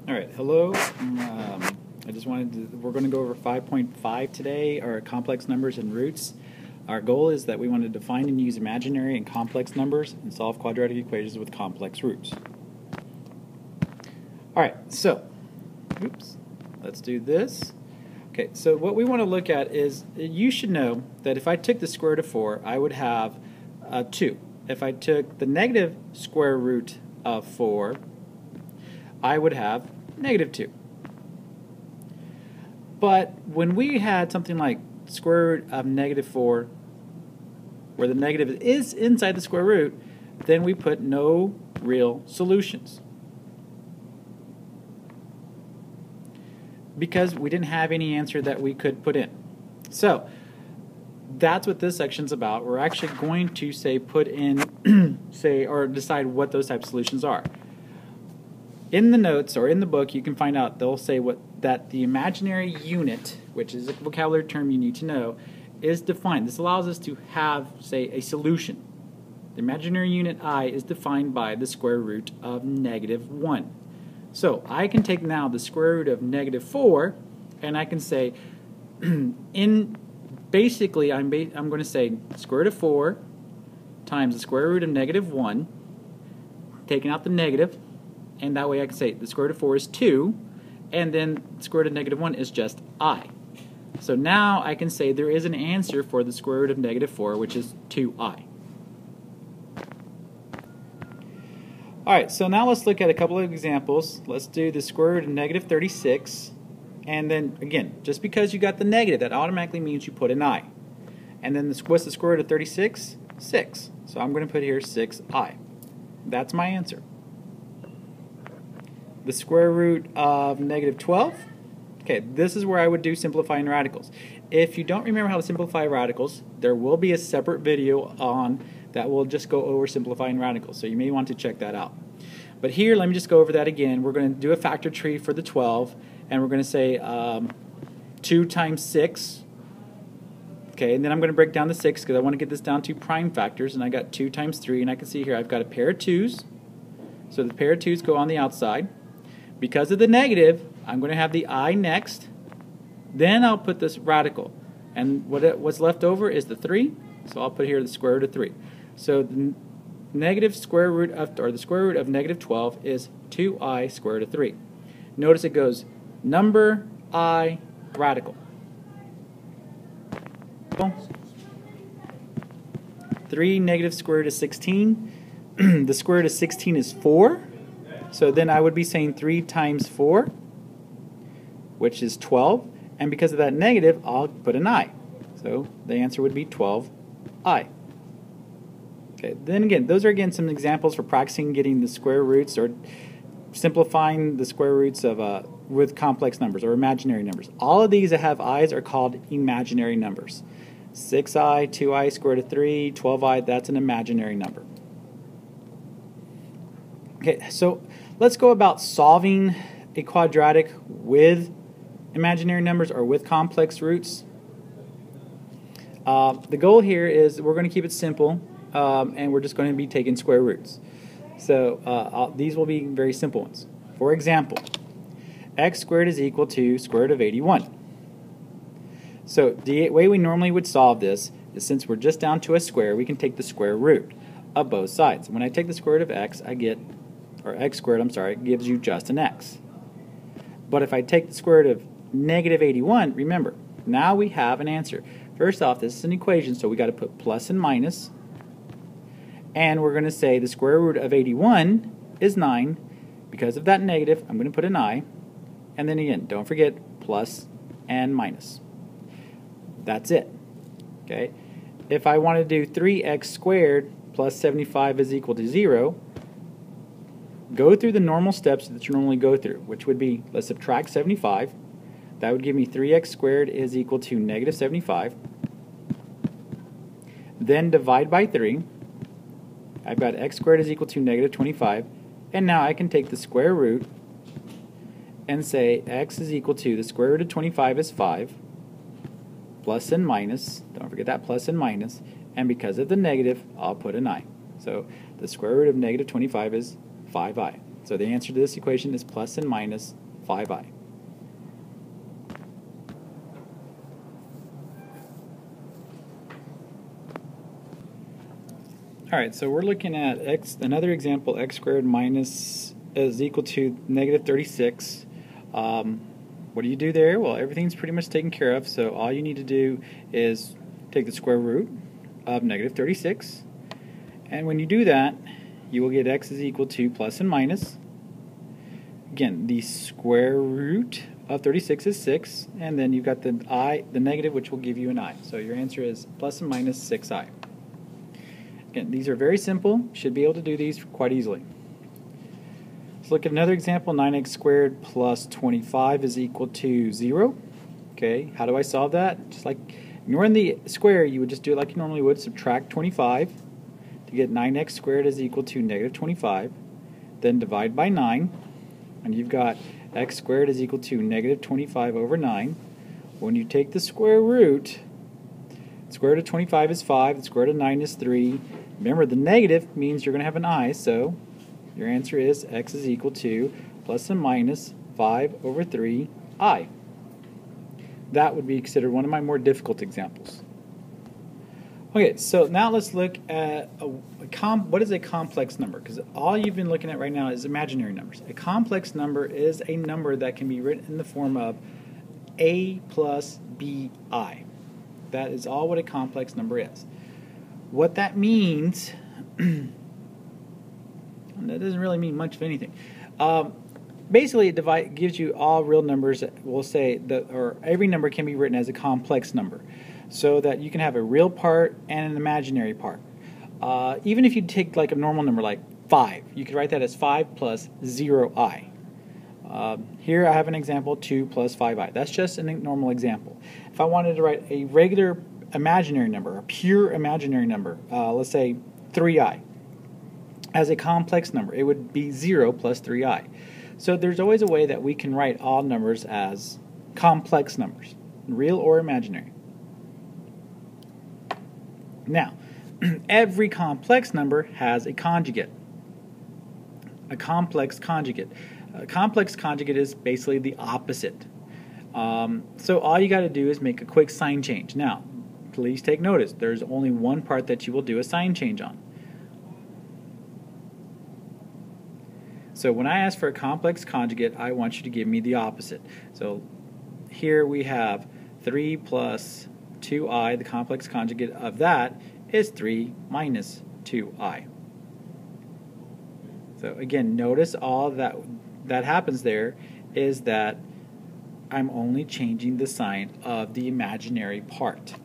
Alright, hello. I just wanted to, we're going to go over 5.5 today, our complex numbers and roots. Our goal is that we want to define and use imaginary and complex numbers and solve quadratic equations with complex roots. Alright, so, let's do this. Okay, so what we want to look at is, you should know that if I took the square root of 4, I would have 2. If I took the negative square root of 4, I would have negative 2. But when we had something like square root of negative 4, where the negative is inside the square root, then we put no real solutions, because we didn't have any answer that we could put in. So that's what this section's about. We're actually going to put in or decide what those type of solutions are. In the notes or in the book, you can find out they'll say that the imaginary unit, which is a vocabulary term you need to know, is defined. This allows us to have, say, a solution. The imaginary unit I is defined by the square root of negative 1. So I can take now the square root of negative 4, and I can say, basically I'm going to say square root of 4 times the square root of negative 1, taking out the negative, and that way I can say the square root of 4 is 2, and then the square root of negative 1 is just I. So now I can say there is an answer for the square root of negative 4, which is 2I. Alright, so now let's look at a couple of examples. Let's do the square root of negative 36, and then again, just because you got the negative, that automatically means you put an I. And then what's the square root of 36? 6. So I'm going to put here 6I. That's my answer. The square root of negative 12. Okay, this is where I would do simplifying radicals. If you don't remember how to simplify radicals, there will be a separate video on that will just go over simplifying radicals, so you may want to check that out. But here, let me just go over that again. We're going to do a factor tree for the 12, and we're going to say 2 times 6. Okay, and then I'm going to break down the 6 because I want to get this down to prime factors, and I got 2 times 3, and I can see here I've got a pair of 2's. So the pair of 2's go on the outside. Because of the negative, I'm going to have the I next. Then I'll put this radical. And what's left over is the 3. So I'll put here the square root of 3. So the negative square root of, or the square root of negative 12 is 2I square root of 3. Notice it goes number I radical. 3 negative square root of 16. The square root of 16 is 4. So then I would be saying 3 times 4, which is 12. And because of that negative, I'll put an I. So the answer would be 12I. Okay, then again, those are again some examples for practicing getting the square roots or simplifying the square roots of with complex numbers or imaginary numbers. All of these that have I's are called imaginary numbers. 6I, 2I square root of 3, 12I, that's an imaginary number. Okay, so let's go about solving a quadratic with imaginary numbers or with complex roots. The goal here is we're going to keep it simple, and we're just going to be taking square roots. So these will be very simple ones. For example, x squared is equal to square root of 81. So the way we normally would solve this is, since we're just down to a square, we can take the square root of both sides. When I take the square root of x, I get, or x squared, I'm sorry, it gives you just an x. But if I take the square root of negative 81, remember, now we have an answer. First off, this is an equation, so we got to put plus and minus. And we're going to say the square root of 81 is 9. Because of that negative, I'm going to put an I. And then again, don't forget plus and minus. That's it. Okay. If I want to do 3x squared plus 75 is equal to 0, go through the normal steps that you normally go through, which would be, let's subtract 75. That would give me 3x squared is equal to negative 75. Then divide by 3. I've got x squared is equal to negative 25. And now I can take the square root and say x is equal to the square root of 25 is 5. Plus and minus. Don't forget that plus and minus. And because of the negative, I'll put an I. So the square root of negative 25 is 5i. So the answer to this equation is plus and minus 5i. Alright, so we're looking at another example, x squared minus is equal to negative 36. What do you do there? Well, everything's pretty much taken care of, so all you need to do is take the square root of negative 36, and when you do that, you will get x is equal to plus and minus. Again, the square root of 36 is 6, and then you've got the negative, which will give you an I. So your answer is plus and minus 6i. Again, these are very simple. You should be able to do these quite easily. Let's look at another example. 9x squared plus 25 is equal to 0. Okay, how do I solve that? Just like ignoring the square, you would just do it like you normally would. Subtract 25 to get 9x squared is equal to negative 25. Then divide by 9, and you've got x squared is equal to negative 25 over 9. When you take the square root, the square root of 25 is 5, the square root of 9 is 3. Remember, the negative means you're going to have an I, so your answer is x is equal to plus and minus 5 over 3i. That would be considered one of my more difficult examples. Okay, so now let's look at what is a complex number? Because all you've been looking at right now is imaginary numbers. A complex number is a number that can be written in the form of a plus bi. That is all what a complex number is. What that means, that doesn't really mean much of anything. Basically, it gives you all real numbers. We'll say that, or every number can be written as a complex number, so that you can have a real part and an imaginary part. Even if you take like a normal number like 5, you could write that as 5 plus 0i. Here I have an example, 2 plus 5i. That's just a normal example. If I wanted to write a regular imaginary number, a pure imaginary number, let's say 3i, as a complex number, it would be 0 plus 3i. So there's always a way that we can write all numbers as complex numbers, real or imaginary. Now, every complex number has a conjugate, a complex conjugate. A complex conjugate is basically the opposite. So all you got to do is make a quick sign change. Now, please take notice, there's only one part that you will do a sign change on. So when I ask for a complex conjugate, I want you to give me the opposite. So here we have 3 plus 2i. The complex conjugate of that is 3 minus 2i. So again, notice all that happens there is that I'm only changing the sign of the imaginary part.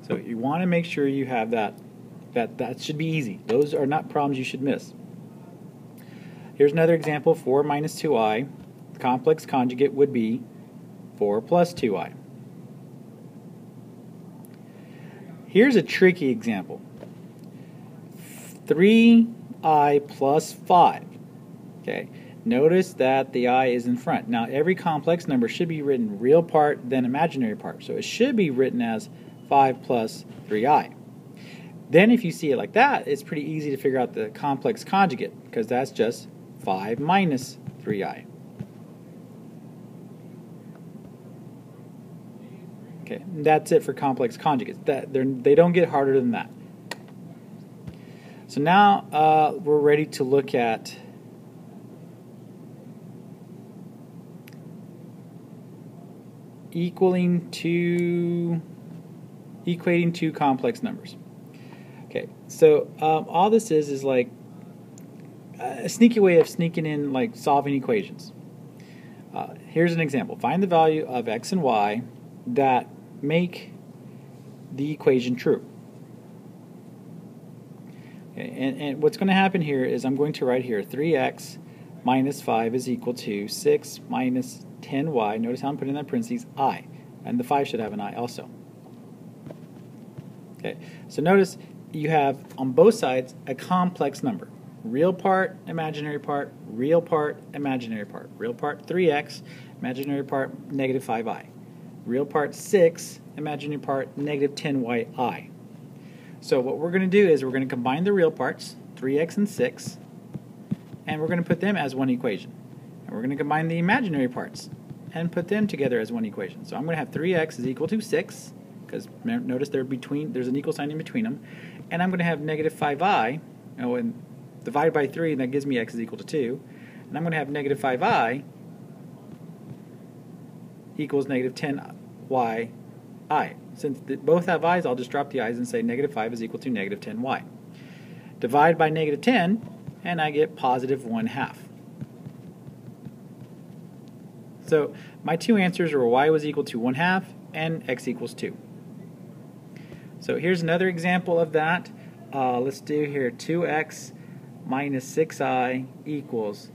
So you want to make sure you have that should be easy. Those are not problems you should miss. Here's another example, 4 minus 2i. The complex conjugate would be 4 plus 2i. Here's a tricky example. 3i plus 5. Okay. Notice that the I is in front. Now every complex number should be written real part then imaginary part. So it should be written as 5 plus 3i. Then if you see it like that, it's pretty easy to figure out the complex conjugate, because that's just 5 minus 3i. Okay, that's it for complex conjugates. They don't get harder than that. So now we're ready to look at equating equating two complex numbers. Okay, so all this is like a sneaky way of sneaking in like solving equations. Here's an example. Find the value of x and y that make the equation true. Okay, and what's going to happen here is I'm going to write here 3x minus 5 is equal to 6 minus 10y. Notice how I'm putting that in parentheses, I. And the 5 should have an I also. Okay, so notice you have on both sides a complex number. Real part, imaginary part, real part, imaginary part. Real part 3x, imaginary part negative 5i. Real part 6, imaginary part negative 10yi. So what we're going to do is we're going to combine the real parts, 3x and 6, and we're going to put them as one equation. And we're going to combine the imaginary parts and put them together as one equation. So I'm going to have 3x is equal to 6, because notice there's an equal sign in between them, and I'm going to have negative 5i, and divide by 3, and that gives me x is equal to 2, and I'm going to have negative 5i equals negative 10yi. Since both have i's, I'll just drop the i's and say negative 5 is equal to negative 10y. Divide by negative 10, and I get positive 1/2. So my two answers are y was equal to 1/2 and x equals 2. So here's another example of that. Let's do here 2x minus 6i equals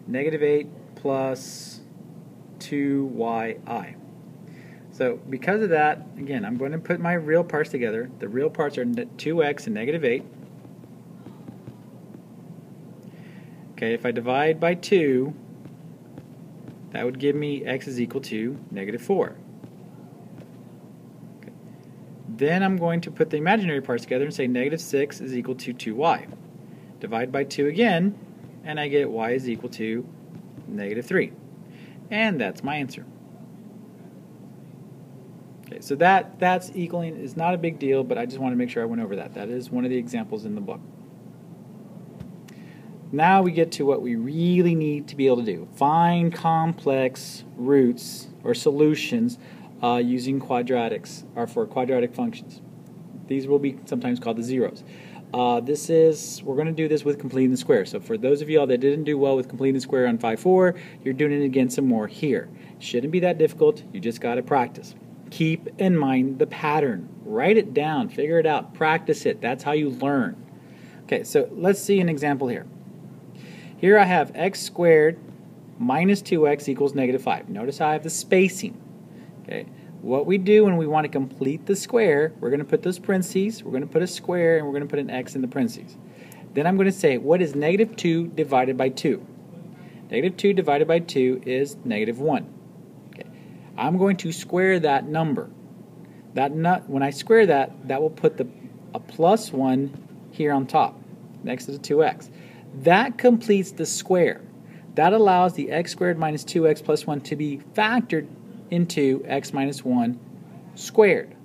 negative 8 plus 2yi. So because of that, again, I'm going to put my real parts together. The real parts are 2x and negative 8. Okay, if I divide by 2, that would give me x is equal to negative 4. Okay. Then I'm going to put the imaginary parts together and say negative 6 is equal to 2y. Divide by 2 again, and I get y is equal to negative 3. And that's my answer. Okay, so that's equaling is not a big deal, but I just want to make sure I went over that. That is one of the examples in the book. Now we get to what we really need to be able to do. Find complex roots or solutions using quadratics, or for quadratic functions. These will be sometimes called the zeros. We're going to do this with completing the square. So for those of y'all that didn't do well with completing the square on 5-4, you're doing it again some more here. Shouldn't be that difficult. You just got to practice. Keep in mind the pattern. Write it down. Figure it out. Practice it. That's how you learn. Okay, so let's see an example here. Here I have x squared minus 2x equals negative 5. Notice how I have the spacing. Okay. What we do when we want to complete the square, we're going to put those parentheses, we're going to put a square, and we're going to put an x in the parentheses. Then I'm going to say, what is negative 2 divided by 2? Negative 2 divided by 2 is negative 1. Okay. I'm going to square that number. When I square that, that will put a plus 1 here on top, next to the 2x. That completes the square. That allows the x squared minus 2x plus 1 to be factored into x minus 1 squared.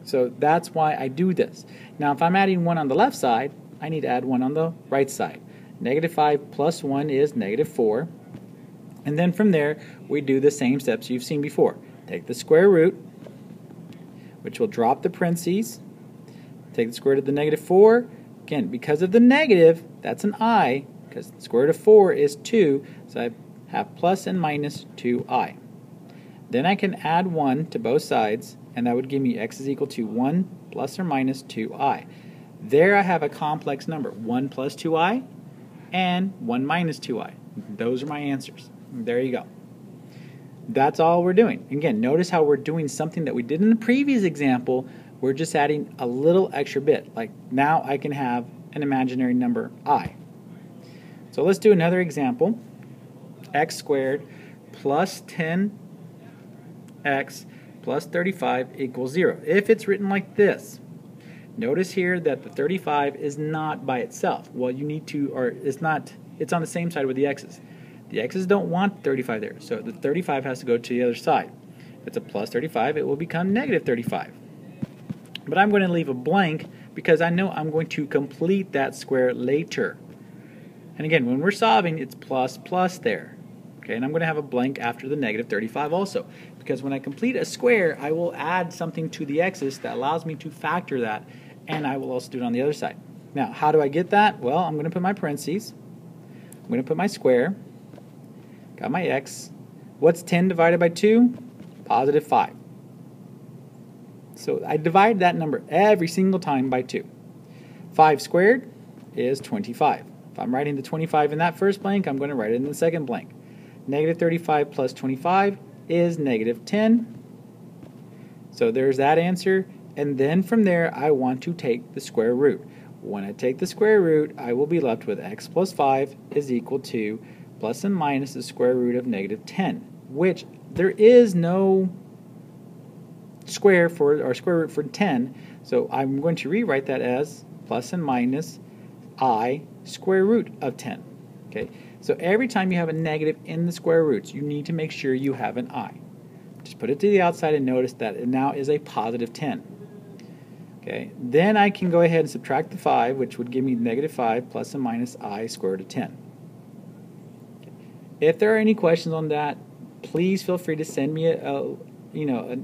So that's why I do this. Now if I'm adding 1 on the left side, I need to add 1 on the right side. Negative 5 plus 1 is negative 4. And then from there, we do the same steps you've seen before. Take the square root, which will drop the parentheses. Take the square root of the negative 4. Again, because of the negative, that's an I, because the square root of 4 is 2, so I have plus and minus 2i. Then I can add 1 to both sides, and that would give me x is equal to 1 plus or minus 2i. There I have a complex number, 1 plus 2i and 1 minus 2i. Those are my answers. There you go. That's all we're doing. Again, notice how we're doing something that we did in the previous example. We're just adding a little extra bit. Like now I can have an imaginary number I. So let's do another example. X squared plus 10x plus 35 equals 0. If it's written like this, notice here that the 35 is not by itself. Well, you need to, or it's not, it's on the same side with the x's. The x's don't want 35 there, so the 35 has to go to the other side. If it's a plus 35, it will become negative 35. But I'm going to leave a blank because I know I'm going to complete that square later. And again, when we're solving, it's plus plus there. Okay, and I'm going to have a blank after the negative 35 also. Because when I complete a square, I will add something to the x's that allows me to factor that, and I will also do it on the other side. Now, how do I get that? Well, I'm going to put my parentheses. I'm going to put my square. Got my x. What's 10 divided by 2? Positive 5. So I divide that number every single time by 2. 5 squared is 25. If I'm writing the 25 in that first blank, I'm going to write it in the second blank. Negative 35 plus 25 is negative 10. So there's that answer. And then from there, I want to take the square root. When I take the square root, I will be left with x plus 5 is equal to plus and minus the square root of negative 10, which there is no square root for 10, so I'm going to rewrite that as plus and minus I square root of 10. Okay, so every time you have a negative in the square roots, you need to make sure you have an I. Just put it to the outside and notice that it now is a positive 10. Okay, then I can go ahead and subtract the 5, which would give me negative 5 plus and minus I square root of 10. Okay. If there are any questions on that, please feel free to send me a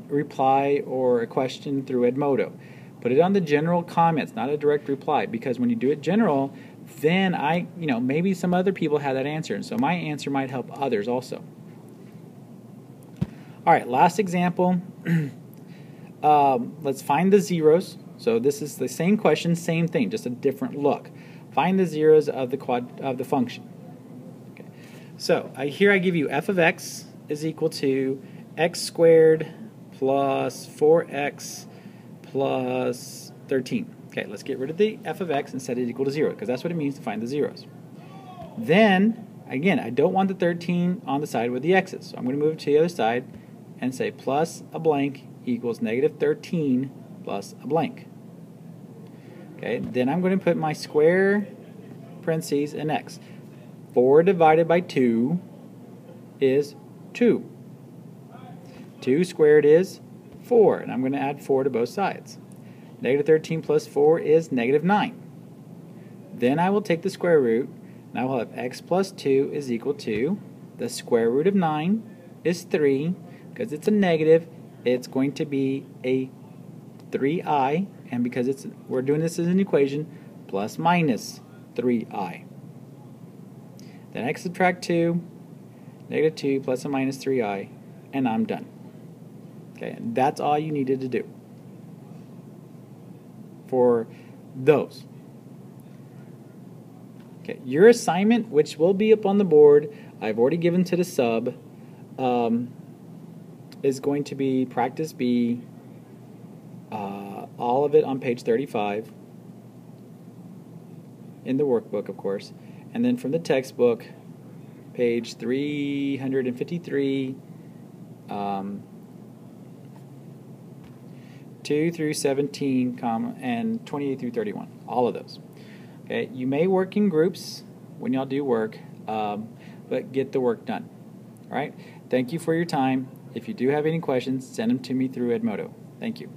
reply or a question through Edmodo. Put it on the general comments, not a direct reply, because when you do it general, then maybe some other people have that answer, and so my answer might help others also. All right, last example. Let's find the zeros. So this is the same question, same thing, just a different look. Find the zeros of the function. Okay. So here I give you f of x is equal to x squared plus 4x plus 13. Okay, let's get rid of the f of x and set it equal to 0, because that's what it means to find the zeros. Then, again, I don't want the 13 on the side with the x's, so I'm going to move it to the other side and say plus a blank equals negative 13 plus a blank. Okay, then I'm going to put my square parentheses and x. 4 divided by 2 is 2. 2 squared is 4, and I'm going to add 4 to both sides. Negative 13 plus 4 is negative 9. Then I will take the square root, and I will have x plus 2 is equal to the square root of 9 is 3. Because it's a negative, it's going to be a 3i, and because we're doing this as an equation, plus minus 3i. Then I subtract 2, negative 2 plus and minus 3i, and I'm done. Okay, and that's all you needed to do for those. Okay, your assignment, which will be up on the board, I've already given to the sub, is going to be practice B, all of it on page 35 in the workbook, of course, and then from the textbook, page 353, 2 through 17, and 28 through 31, all of those. Okay, you may work in groups when y'all do work, but get the work done. All right, thank you for your time. If you do have any questions, send them to me through Edmodo. Thank you.